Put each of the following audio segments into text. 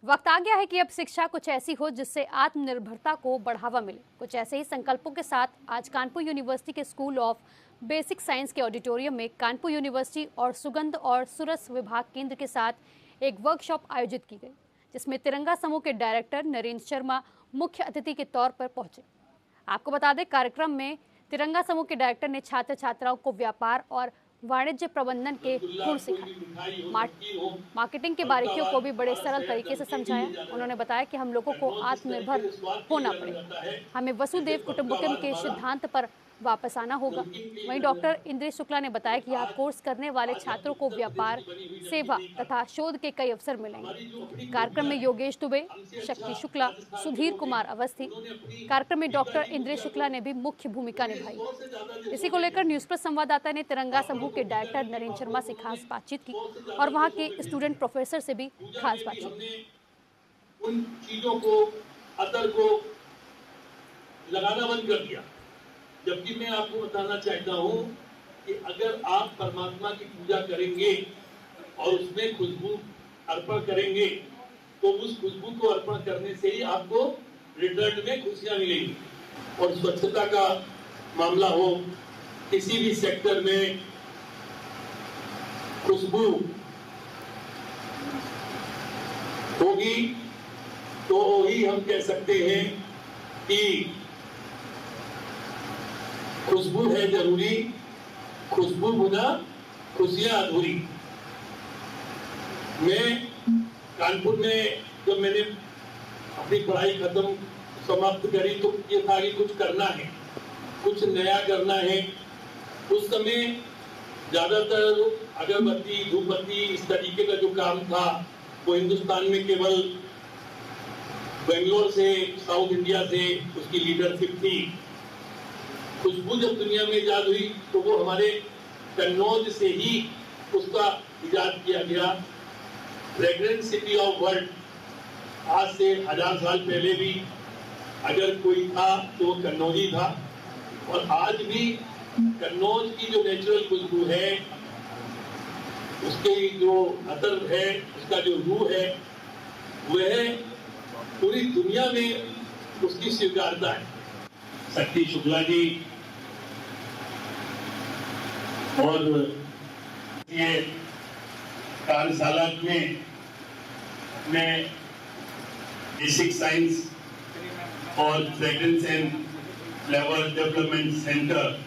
वक्त आ गया है कि अब शिक्षा कुछ ऐसी हो जिससे आत्मनिर्भरता को बढ़ावा मिले। कुछ ऐसे ही संकल्पों के साथ आज कानपुर यूनिवर्सिटी के स्कूल ऑफ बेसिक साइंस के ऑडिटोरियम में कानपुर यूनिवर्सिटी और सुगंध और सुरस विभाग केंद्र के साथ एक वर्कशॉप आयोजित की गई, जिसमें तिरंगा समूह के डायरेक्टर नरेंद्र शर्मा मुख्य अतिथि के तौर पर पहुंचे। आपको बता दें, कार्यक्रम में तिरंगा समूह के डायरेक्टर ने छात्र छात्राओं को व्यापार और वाणिज्य प्रबंधन के गुण सिखाए। मार्केटिंग के बारीकियों को भी बड़े सरल तरीके से समझाया। उन्होंने बताया कि हम लोगों को आत्मनिर्भर होना पड़ेगा, हमें वसुधैव कुटुंबकम के सिद्धांत पर वापस आना होगा। वहीं डॉक्टर इंद्रेश शुक्ला ने बताया कि यहाँ कोर्स करने वाले छात्रों को व्यापार, सेवा तथा शोध के कई अवसर मिलेंगे। कार्यक्रम में योगेश दुबे, शक्ति शुक्ला, सुधीर कुमार अवस्थी। कार्यक्रम में डॉक्टर इंद्रेश शुक्ला ने भी मुख्य भूमिका निभाई। इसी को लेकर न्यूज प्लस संवाददाता ने तिरंगा समूह के डायरेक्टर नरेंद्र शर्मा से खास बातचीत की और वहां के स्टूडेंट प्रोफेसर से भी खास बातचीत की। उन चीजों को, अतर को लगाना बंद कर दिया। जबकि मैं आपको बताना चाहता हूं कि अगर आप परमात्मा की पूजा करेंगे और उसमें खुशबू अर्पण करेंगे तो उस खुशबू को अर्पण करने से ही आपको रिटर्न में खुशियां मिलेंगी। और स्वच्छता का मामला हो, किसी भी सेक्टर में खुशबू होगी तो ही हम कह सकते हैं कि खुशबू है जरूरी, खुशबू बिना खुशियां अधूरी। मैं कानपुर में जब मैंने अपनी पढ़ाई खत्म समाप्त करी तो ये था कि कुछ करना है, कुछ नया करना है। उस समय ज्यादातर अगरबत्ती, धूपबत्ती, इस तरीके का जो काम था वो हिंदुस्तान में केवल बेंगलोर से, साउथ इंडिया से उसकी लीडरशिप थी। खुशबू जब दुनिया में इजाद हुई तो वो हमारे कन्नौज से ही उसका इजाद किया गया। फ्रेग्रेंस सिटी ऑफ वर्ल्ड, आज से 1000 साल पहले भी अगर कोई था तो वो कन्नौज ही था। और आज भी कन्नौज की जो नेचुरल खुशबू है, उसके जो अतर है, उसका जो रूह है, वह पूरी दुनिया में उसकी स्वीकारता है। शक्ति शुक्ला जी और ये कार्यशाला में मैं बेसिक साइंस और fragrance and flavour development centre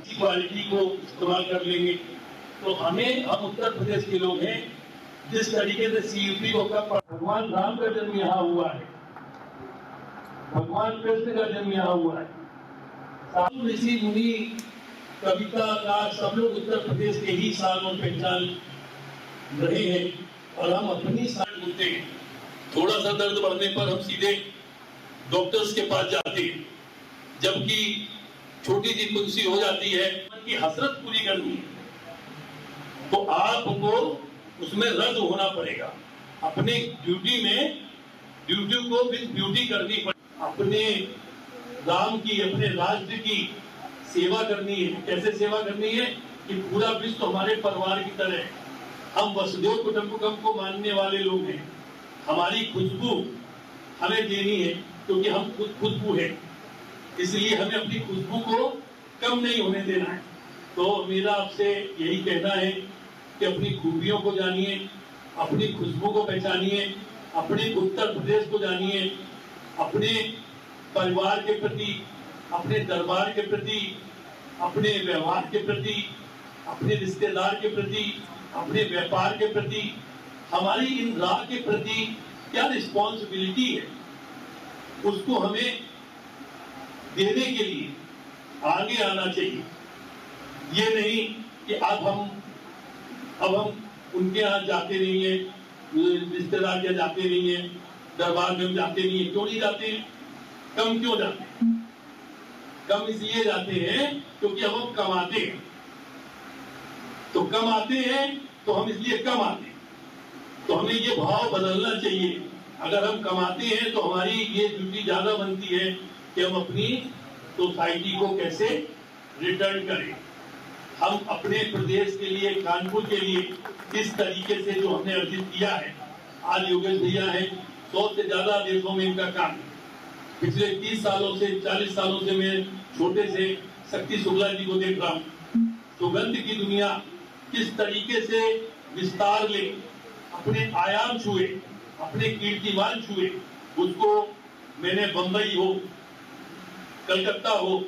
quality को इस्तेमाल कर लेंगे तो हम उत्तर प्रदेश के लोग हैं। जिस तरीके से सीयूपी को भगवान राम का जन्म यहाँ हुआ है, भगवान कृष्ण का जन्म यहाँ हुआ है, साधु ऋषि मुनि, कविता का सब लोग उत्तर प्रदेश के ही शान और पहचान रहे हैं। और हम अपनी शान बोलते हैं। थोड़ा सा दर्द बढ़ने पर हम सीधे डॉक्टर्स के पास जाते हैं, जबकि छोटी सी तुलसी हो जाती है, मन की हसरत पूरी करनी है तो आपको उसमें रद्द होना पड़ेगा। अपने ड्यूटी में ड्यूटी को विद ब्यूटी करनी पड़ेगी। अपने राम की, अपने राष्ट्र की सेवा करनी है। कैसे सेवा करनी है कि पूरा विश्व हमारे परिवार की तरह है। हम वसुधैव कुटुंबकम को मानने वाले लोग हैं। हमारी खुशबू हमें देनी है क्योंकि हम खुद खुशबू है, इसलिए हमें अपनी खुशबू को कम नहीं होने देना है। तो मेरा आपसे यही कहना है कि अपनी खूबियों को जानिए, अपनी खुशबू को पहचानिए, अपने उत्तर प्रदेश को जानिए, अपने परिवार के प्रति, अपने दरबार के प्रति, अपने व्यवहार के प्रति, अपने रिश्तेदार के प्रति, अपने व्यापार के प्रति, हमारी इन राह के प्रति क्या रिस्पॉन्सिबिलिटी है, उसको हमें देने के लिए आगे आना चाहिए। ये नहीं कि अब हम अब हम उनके यहाँ जाते नहीं है, रिश्तेदार के जाते नहीं है, दरबार में जाते नहीं है। क्यों नहीं जाते हैं? कम क्यों जाते हैं? कम इसलिए जाते हैं क्योंकि हम कमाते हैं। तो कम आते हैं तो हम इसलिए कम आते हैं। तो हमें ये भाव बदलना चाहिए। अगर हम कमाते हैं तो हमारी ये ड्यूटी ज्यादा बनती है कि हम अपनी सोसाइटी को कैसे रिटर्न करें। हम अपने प्रदेश के लिए, कानपुर के लिए किस तरीके से जो हमने अर्जित किया है। आज योगेश भैया है, 100 से ज्यादा देशों में इनका काम है। पिछले 30 सालों से, 40 सालों से मैं छोटे से शक्ति शुक्ला जी को देख रहा हूँ। सुगंध की दुनिया किस तरीके से विस्तार ले, अपने आयाम छुए, अपने कीर्तिमान छुए। उसको मैंने बंबई हो, कलकत्ता हो,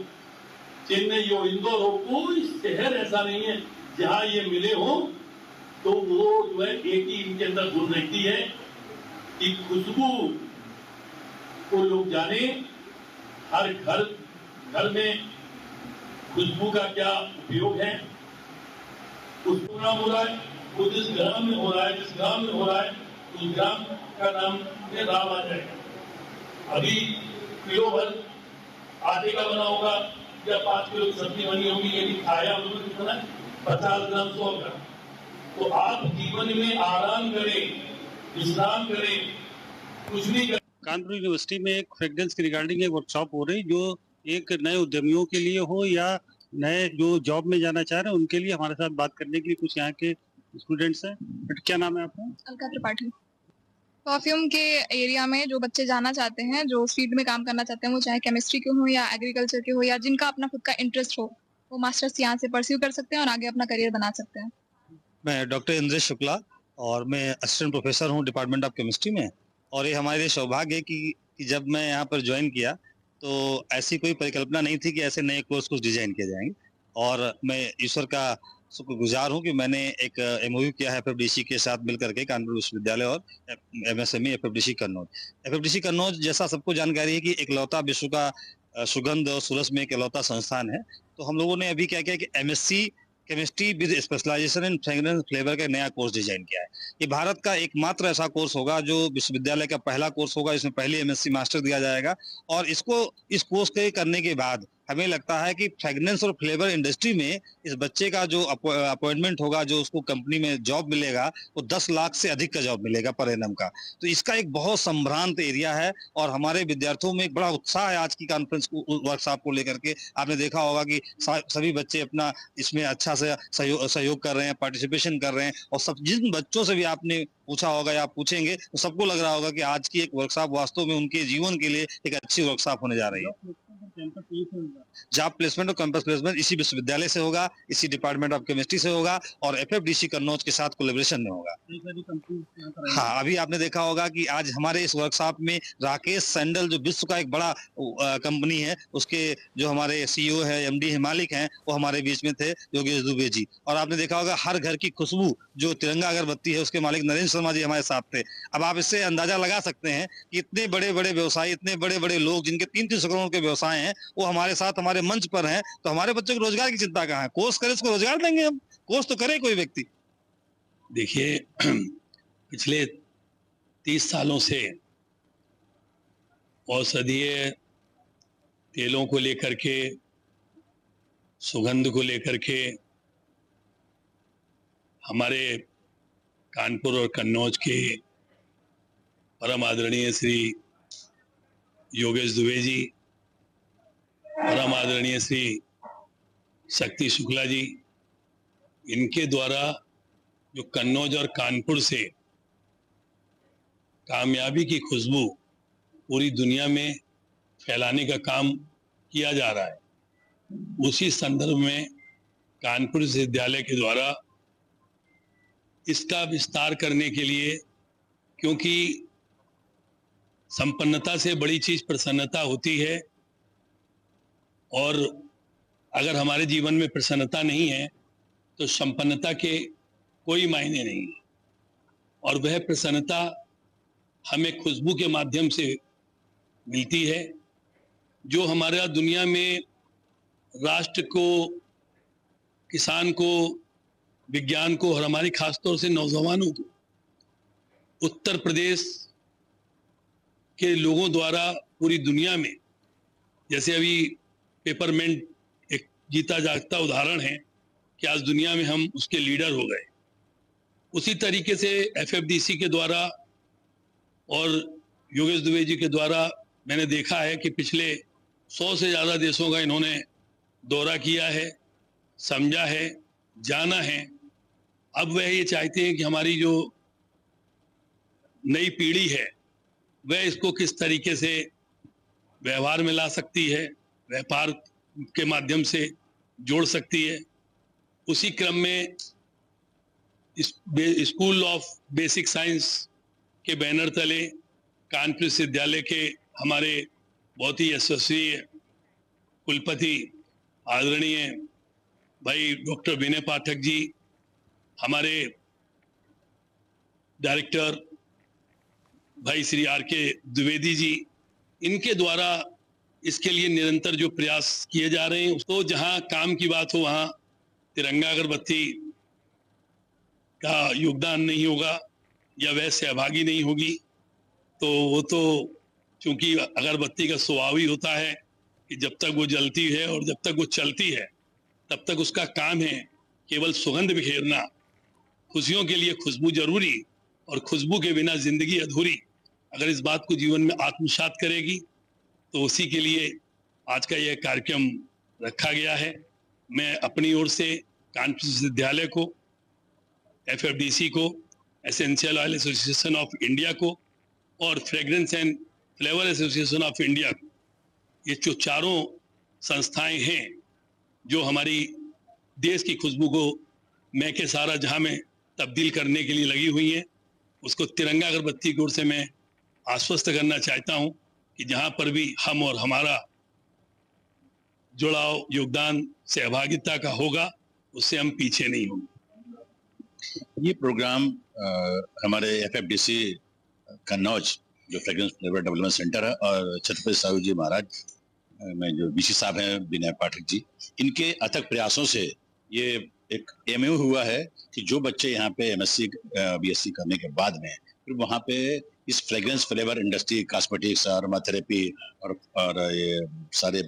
चेन्नई हो, इंदौर हो, कोई शहर ऐसा नहीं है जहां ये मिले हो। तो वो जो है एक ही इनके अंदर गुण रहती है कि खुशबू को लोग जाने। हर घर में खुशबू का क्या उपयोग है, खुशबू नाम हो रहा है। वो जिस ग्राम में हो रहा है, जिस ग्राम में हो रहा है, उस ग्राम का नाम में राम आ जाएगा। अभी किलो भर आटे का बना होगा या 5 किलो सब्जी बनी होगी, यदि खाया होगा कितना, 50 ग्राम 100 ग्राम। तो आप जीवन में आराम करें, विश्राम करें, कुछ नहीं करें। कानपुर यूनिवर्सिटी में एक फ्रेग्रेंस के रिगार्डिंग एक वर्कशॉप हो रही जो एक नए उद्यमियों के लिए हो या नए जो जॉब में जाना चाह रहे हैं उनके लिए। हमारे साथ बात करने के लिए कुछ यहाँ के स्टूडेंट्स हैं। बट क्या नाम है आपका? अलका त्रिपाठी। परफ्यूम के एरिया में जो बच्चे जाना चाहते हैं, जो फील्ड में काम करना चाहते हैं, वो चाहे केमिस्ट्री के हो या एग्रीकल्चर के हो या जिनका अपना खुद का इंटरेस्ट हो, वो मास्टर्स यहाँ से परस्यू कर सकते हैं और आगे अपना करियर बना सकते हैं। मैं डॉक्टर इंद्रेश शुक्ला और मैं असिस्टेंट प्रोफेसर हूँ डिपार्टमेंट ऑफ केमिस्ट्री में। और ये हमारे लिए सौभाग्य है कि जब मैं यहाँ पर ज्वाइन किया तो ऐसी कोई परिकल्पना नहीं थी कि ऐसे नए कोर्स कुछ डिजाइन किए जाएंगे। और मैं ईश्वर का शुक्रगुजार हूँ कि मैंने एक एमओयू किया है एफएफडीसी के साथ मिलकर के, कानपुर विश्वविद्यालय और एमएसएमई एफएफडीसी कन्नौज। एफएफडीसी कन्नौज जैसा सबको जानकारी है कि इकलौता विश्व का सुगंध और सुरस में एक इकलौता संस्थान है। तो हम लोगों ने अभी क्या किया कि MSc chemistry with specialization in fragrance flavour का नया कोर्स डिजाइन किया है। ये भारत का एकमात्र ऐसा कोर्स होगा जो विश्वविद्यालय का पहला कोर्स होगा। इसमें पहली एमएससी मास्टर दिया जाएगा और इस कोर्स के करने के बाद हमें लगता है कि फ्रेग्रेंस और फ्लेवर इंडस्ट्री में इस बच्चे का जो अपॉइंटमेंट होगा, जो उसको कंपनी में जॉब मिलेगा, वो 10 लाख से अधिक का जॉब मिलेगा पर एनम का। तो इसका एक बहुत संभ्रांत एरिया है और हमारे विद्यार्थियों में एक बड़ा उत्साह है आज की कॉन्फ्रेंस को, वर्कशॉप को लेकर के। आपने देखा होगा कि सभी बच्चे अपना इसमें अच्छा से सहयोग कर रहे हैं, पार्टिसिपेशन कर रहे हैं। और सब जिन बच्चों से भी आपने पूछा होगा या आप पूछेंगे तो सबको लग रहा होगा कि आज की एक वर्कशॉप वास्तव में उनके जीवन के लिए एक अच्छी वर्कशॉप होने जा रही है। जॉब प्लेसमेंट और कैंपस प्लेसमेंट इसी विश्वविद्यालय से होगा, इसी डिपार्टमेंट ऑफ केमिस्ट्री से होगा और एफएफडीसी कन्नौज के साथ कोलैबोरेशन में होगा। हाँ, अभी आपने देखा होगा कि आज हमारे इस वर्कशॉप में राकेश सैंडल जो विश्व का एक बड़ा कंपनी है, उसके जो हमारे सीईओ है, एमडी है, मालिक हैं, वो हमारे बीच में थे, योगेश दुबे जी। और आपने देखा होगा हर घर की खुशबू जो तिरंगा अगरबत्ती है, उसके मालिक नरेंद्र शर्मा जी हमारे साथ थे। अब आप इससे अंदाजा लगा सकते हैं कि इतने बड़े बड़े व्यवसायी, इतने बड़े बड़े लोग जिनके 300 करोड़ के व्यवसाय हैं, वो हमारे साथ हमारे मंच पर हैं। तो हमारे बच्चों को रोजगार की चिंता कहाँ है? कोर्स करे, उसको रोजगार देंगे हम। कोर्स तो करे कोई व्यक्ति। देखिए, पिछले 30 सालों से औषधीय तेलों को लेकर के, सुगंध को लेकर के हमारे कानपुर और कन्नौज के परम आदरणीय श्री योगेश दुबे जी, परम आदरणीय श्री शक्ति शुक्ला जी, इनके द्वारा जो कन्नौज और कानपुर से कामयाबी की खुशबू पूरी दुनिया में फैलाने का काम किया जा रहा है, उसी संदर्भ में कानपुर विश्वविद्यालय के द्वारा इसका विस्तार करने के लिए, क्योंकि संपन्नता से बड़ी चीज प्रसन्नता होती है और अगर हमारे जीवन में प्रसन्नता नहीं है तो संपन्नता के कोई मायने नहीं। और वह प्रसन्नता हमें खुशबू के माध्यम से मिलती है, जो हमारा दुनिया में राष्ट्र को, किसान को, विज्ञान को और हमारे खासतौर से नौजवानों को उत्तर प्रदेश के लोगों द्वारा पूरी दुनिया में, जैसे अभी पेपरमेंट एक जीता जागता उदाहरण है कि आज दुनिया में हम उसके लीडर हो गए, उसी तरीके से एफएफडीसी के द्वारा और योगेश दुबे जी के द्वारा मैंने देखा है कि पिछले 100 से ज़्यादा देशों का इन्होंने दौरा किया है, समझा है, जाना है। अब वह ये चाहते हैं कि हमारी जो नई पीढ़ी है वह इसको किस तरीके से व्यवहार में ला सकती है, व्यापार के माध्यम से जोड़ सकती है। उसी क्रम में स्कूल ऑफ बेसिक साइंस के बैनर तले कानपुर विश्वविद्यालय के हमारे बहुत ही यशस्वी कुलपति आदरणीय भाई डॉक्टर विनय पाठक जी, हमारे डायरेक्टर भाई श्री आर के द्विवेदी जी, इनके द्वारा इसके लिए निरंतर जो प्रयास किए जा रहे हैं, तो जहां काम की बात हो वहां तिरंगा अगरबत्ती का योगदान नहीं होगा या वह सहभागी नहीं होगी, तो वो तो चूंकि अगरबत्ती का स्वभाव ही होता है कि जब तक वो जलती है और जब तक वो चलती है तब तक उसका काम है केवल सुगंध बिखेरना। खुशियों के लिए खुशबू जरूरी और खुशबू के बिना जिंदगी अधूरी। अगर इस बात को जीवन में आत्मसात करेगी तो उसी के लिए आज का यह कार्यक्रम रखा गया है। मैं अपनी ओर से कानपुर विश्वविद्यालय को, एफएफडीसी को, essential oil association of India को और fragrance and flavour association of India को, ये जो चारों संस्थाएं हैं जो हमारी देश की खुशबू को महके सारा जहां में तब्दील करने के लिए लगी हुई हैं, उसको तिरंगा अगरबत्ती की ओर से मैं आश्वस्त करना चाहता हूं कि जहां पर भी हम और हमारा जुड़ाव, योगदान, सहभागिता का होगा, उससे हम पीछे नहीं होंगे। ये प्रोग्राम हमारे एफएफडीसी कन्नौज जो फ्रेग्रेंस फ्लेवर डेवलपमेंट सेंटर है और छत्रपति साहू जी महाराज में जो बीसी साहब हैं विनय पाठक जी, इनके अथक प्रयासों से ये एक एमओयू हुआ है कि जो बच्चे यहाँ पे एमएससी बीएससी करने के बाद में फिर वहाँ पे इस fragrance flavour industry, cosmetics, aromatherapy और ये सारे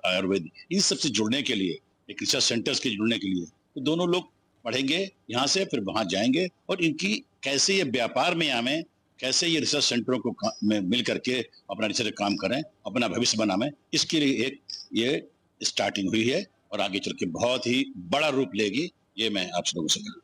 आयुर्वेद, इन सब से जुड़ने के लिए, एक रिसर्च सेंटर्स के जुड़ने के लिए, तो दोनों लोग पढ़ेंगे यहाँ से, फिर वहाँ जाएंगे और इनकी कैसे ये व्यापार में आवे, कैसे ये रिसर्च सेंटरों को में मिल करके अपना रिसर्च काम करें, अपना भविष्य बनावें, इसके लिए एक ये स्टार्टिंग हुई है और आगे चल के बहुत ही बड़ा रूप लेगी, ये मैं आप लोगों से कहूँ।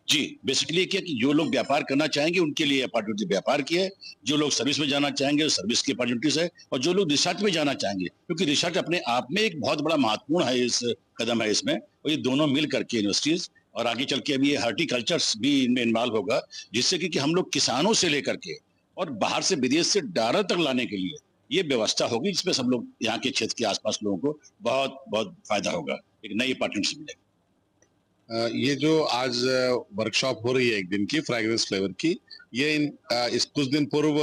जी, बेसिकली क्या कि जो लोग व्यापार करना चाहेंगे उनके लिए अपॉर्चुनिटी व्यापार की है, जो लोग सर्विस में जाना चाहेंगे सर्विस की अपॉर्चुनिटीज है, और जो लोग रिसर्च में जाना चाहेंगे, क्योंकि रिसर्च अपने आप में एक बहुत बड़ा महत्वपूर्ण है, इस कदम है इसमें, और ये दोनों मिल करके यूनिवर्सिटीज और आगे चल के अभी ये हॉर्टिकल्चर भी इनमें इन्वॉल्व होगा, जिससे कि हम लोग किसानों से लेकर के और बाहर से विदेश से डालर तक लाने के लिए ये व्यवस्था होगी, जिसमें सब लोग यहाँ के क्षेत्र के आसपास लोगों को बहुत बहुत फायदा होगा, एक नई अपॉर्चुनिटी मिलेगी। ये जो आज वर्कशॉप हो रही है एक दिन की फ्रेग्रेंस फ्लेवर की, ये इस कुछ दिन पूर्व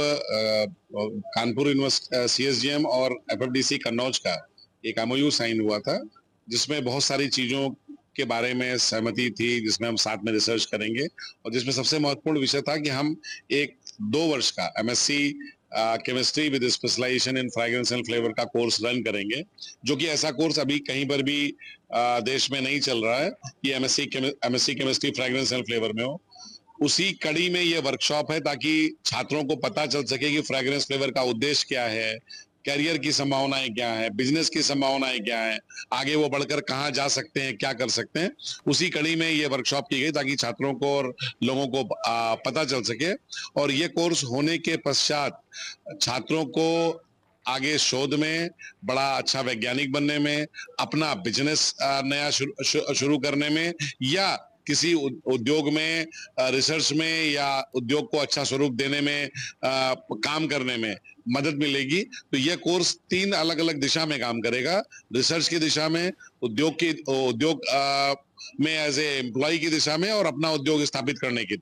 कानपुर यूनिवर्सिटी सीएसजीएम और एफएफडीसी कन्नौज का एक एमओयू साइन हुआ था, जिसमें बहुत सारी चीजों के बारे में सहमति थी, जिसमें हम साथ में रिसर्च करेंगे और जिसमें सबसे महत्वपूर्ण विषय था कि हम एक 2 वर्ष का MSc chemistry with specialization in fragrance and flavour का कोर्स रन करेंगे, जो कि ऐसा कोर्स अभी कहीं पर भी देश में नहीं चल रहा है कि MSc chemistry fragrance and flavour में हो। उसी कड़ी में ये वर्कशॉप है ताकि छात्रों को पता चल सके कि फ्रेग्रेंस फ्लेवर का उद्देश्य क्या है, कैरियर की संभावनाएं क्या है, बिजनेस की संभावनाएं क्या है, आगे वो बढ़कर कहाँ जा सकते हैं, क्या कर सकते हैं। उसी कड़ी में ये वर्कशॉप की गई ताकि छात्रों को और लोगों को पता चल सके, और ये कोर्स होने के पश्चात छात्रों को आगे शोध में, बड़ा अच्छा वैज्ञानिक बनने में, अपना बिजनेस नया शुरू करने में या किसी उद्योग में, रिसर्च में या उद्योग को अच्छा स्वरूप देने में, काम करने में मदद मिलेगी। तो यह कोर्स 3 अलग अलग दिशा में काम करेगा, रिसर्च की दिशा में, उद्योग में एज ए एम्प्लॉय की दिशा में और अपना उद्योग स्थापित करने की